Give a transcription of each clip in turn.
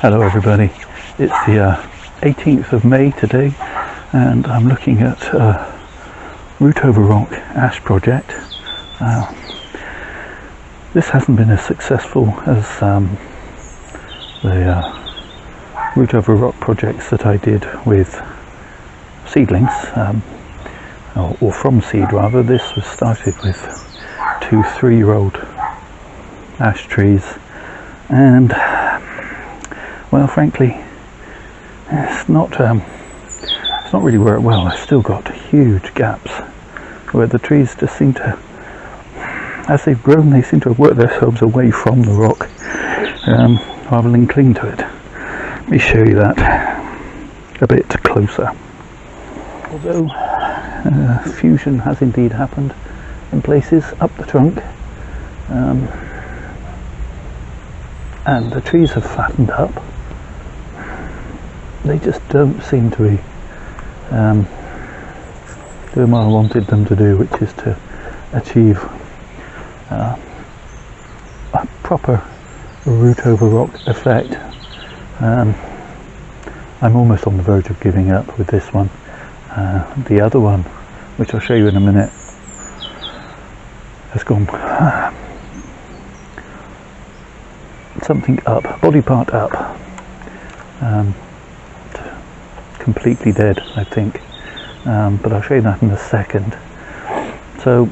Hello everybody, it's the 18th of May today, and I'm looking at Root Over Rock ash project. This hasn't been as successful as the Root Over Rock projects that I did with seedlings, or from seed rather. This was started with 2 3-year-old ash trees, and well, frankly, it's not really worked well. I've still got huge gaps where the trees just seem to, as they've grown, they seem to have worked themselves away from the rock rather than cling to it. Let me show you that a bit closer. Although fusion has indeed happened in places up the trunk, and the trees have flattened up, they just don't seem to be doing what I wanted them to do, which is to achieve a proper root over rock effect. I'm almost on the verge of giving up with this one. The other one, which I'll show you in a minute, has gone something up, body part up, completely dead, I think, but I'll show you that in a second. So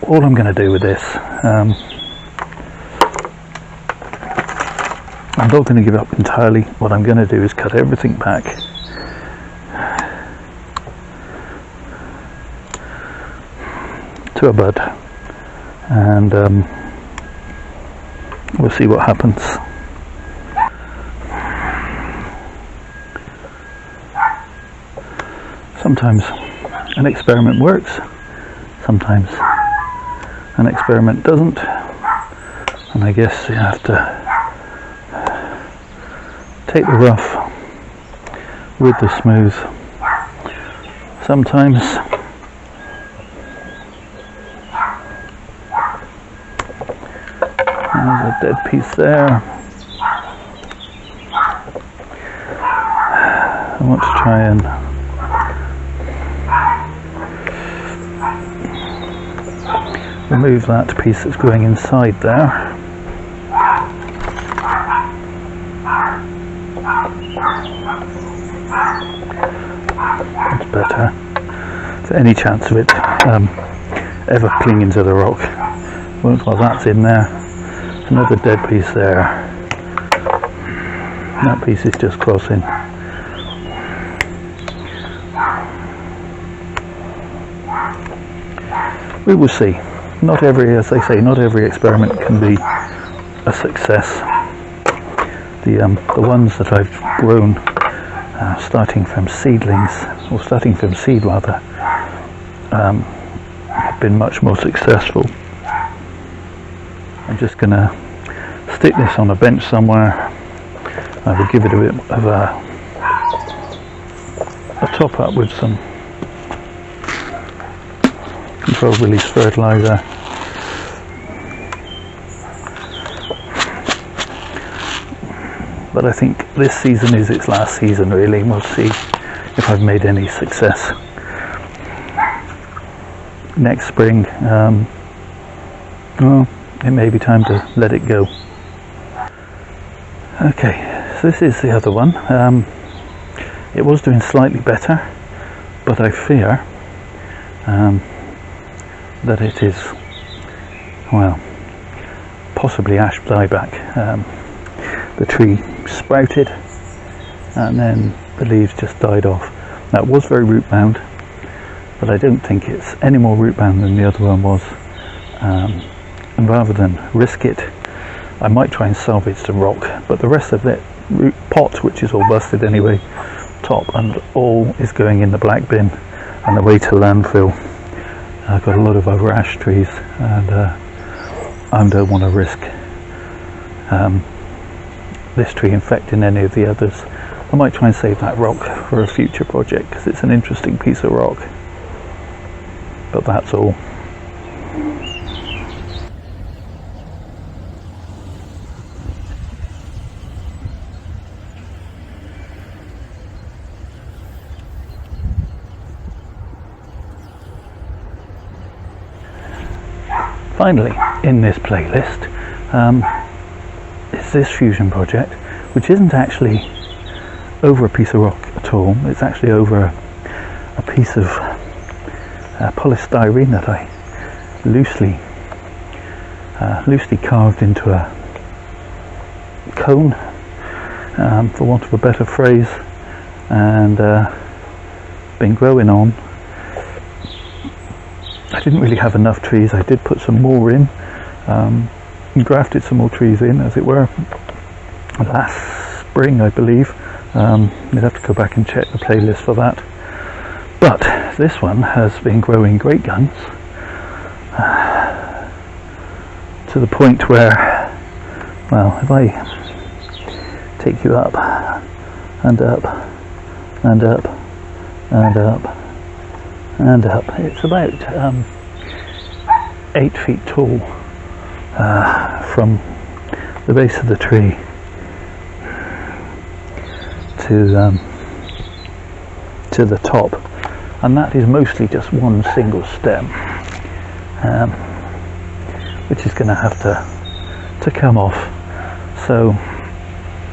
all I'm going to do with this, I'm not going to give up entirely. What I'm going to do is cut everything back to a bud, and we'll see what happens. Sometimes an experiment works, sometimes an experiment doesn't, and I guess you have to take the rough with the smooth. Sometimes there's a dead piece there. I want to try and remove that piece that's growing inside there. That's better. For any chance of it ever clinging to the rock. Well, while that's in there, another dead piece there. That piece is just crossing. We will see. Not every, as they say, not every experiment can be a success. The ones that I've grown starting from seedlings, or starting from seed rather, have been much more successful. I'm just going to stick this on a bench somewhere. I will give it a bit of a top up with some controlled release fertilizer. But I think this season is its last season really. We'll see if I've made any success. Next spring, well, it may be time to let it go. Okay, so this is the other one. It was doing slightly better, but I fear that it is, well, possibly ash dieback. The tree sprouted and then the leaves just died off. That was very root bound, but I don't think it's any more root bound than the other one was. And rather than risk it, I might try and salvage the rock, but the rest of that root pot, which is all busted anyway, top and all, is going in the black bin and away to landfill. I've got a lot of other ash trees, and I don't want to risk this tree infecting any of the others. I might try and save that rock for a future project because it's an interesting piece of rock. But that's all. Finally, in this playlist is this fusion project, which isn't actually over a piece of rock at all. It's actually over a piece of polystyrene that I loosely carved into a cone, for want of a better phrase, and been growing on. I didn't really have enough trees. I did put some more in, and grafted some more trees in, as it were, last spring, I believe. You'd have to go back and check the playlist for that. But this one has been growing great guns, to the point where, well, if I take you up and up and up and up and up, it's about 8 feet tall from the base of the tree to the top, and that is mostly just one single stem, which is going to have to come off. So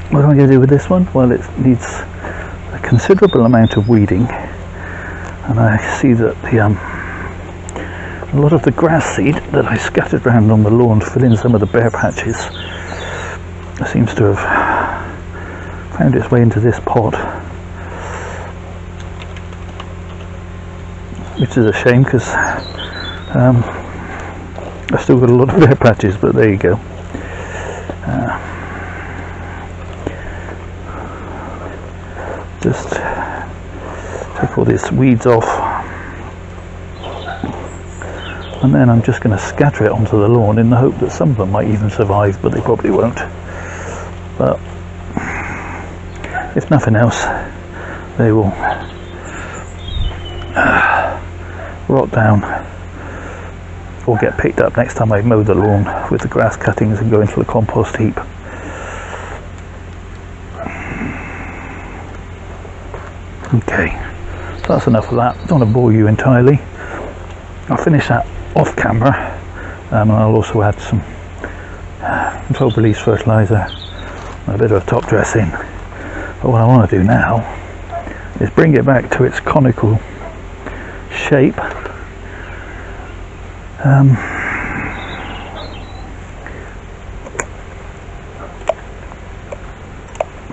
what am I going to do with this one? Well, it needs a considerable amount of weeding, and I see that a lot of the grass seed that I scattered around on the lawn to fill in some of the bare patches seems to have found its way into this pot, which is a shame, because I've still got a lot of bare patches, but there you go. Just take all these weeds off, and then I'm just going to scatter it onto the lawn in the hope that some of them might even survive, but they probably won't. But if nothing else, they will rot down or get picked up next time I mow the lawn with the grass cuttings and go into the compost heap. Okay, so that's enough of that. Don't want to bore you entirely. I'll finish that off camera, and I'll also add some controlled release fertiliser and a bit of top dressing. But what I want to do now is bring it back to its conical shape,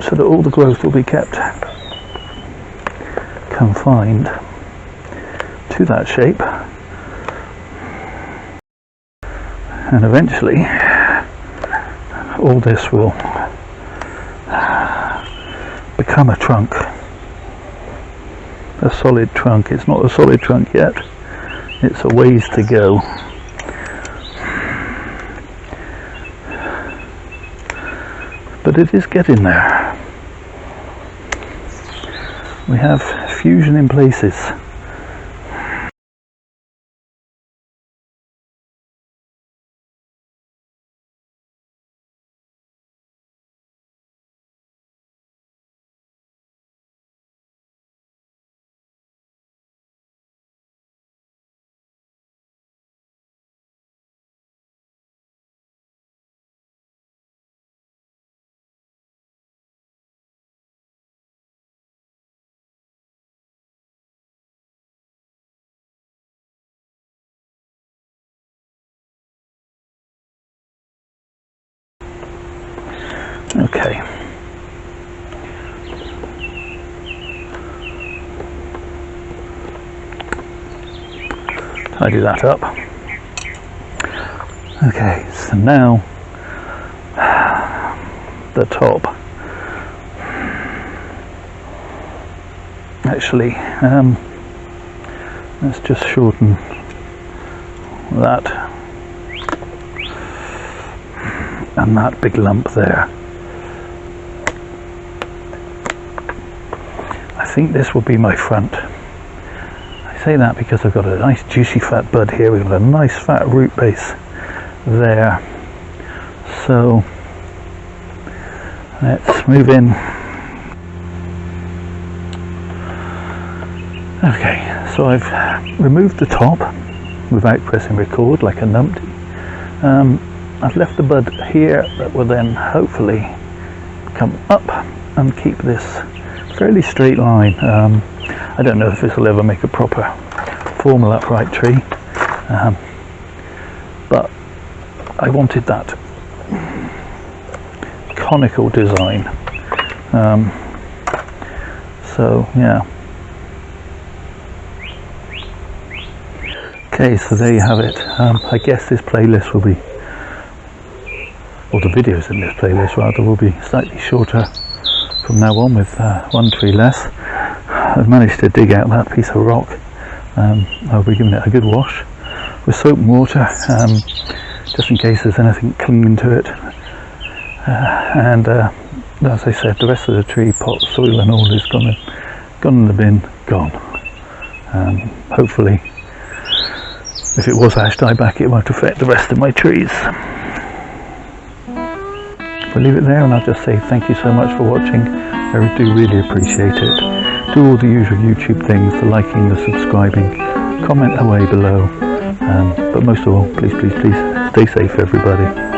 so that all the growth will be kept confined to that shape, and eventually all this will become a trunk, a solid trunk. It's not a solid trunk yet, it's a ways to go. But it is getting there. We have fusion in places. Okay. Tidy that up. Okay, so now the top. Actually, let's just shorten that and that big lump there. I think this will be my front. I say that because I've got a nice juicy fat bud here. We've got a nice fat root base there. So let's move in. Okay, so I've removed the top without pressing record like a numpty, I've left the bud here that will then hopefully come up and keep this fairly straight line. I don't know if this will ever make a proper formal upright tree, but I wanted that conical design. So yeah. Okay, so there you have it. I guess this playlist will be, or the videos in this playlist rather, will be slightly shorter from now on, with one tree less. I've managed to dig out that piece of rock. I'll be giving it a good wash with soap and water, just in case there's anything clinging to it. And as I said, the rest of the tree, pot, soil and all, is gone in the bin, gone. Hopefully, if it was ash dieback, it won't affect the rest of my trees. We'll leave it there, and I'll just say thank you so much for watching. I do really appreciate it. Do all the usual YouTube things, the liking, the subscribing, comment away below. But most of all, please, please, please stay safe, everybody.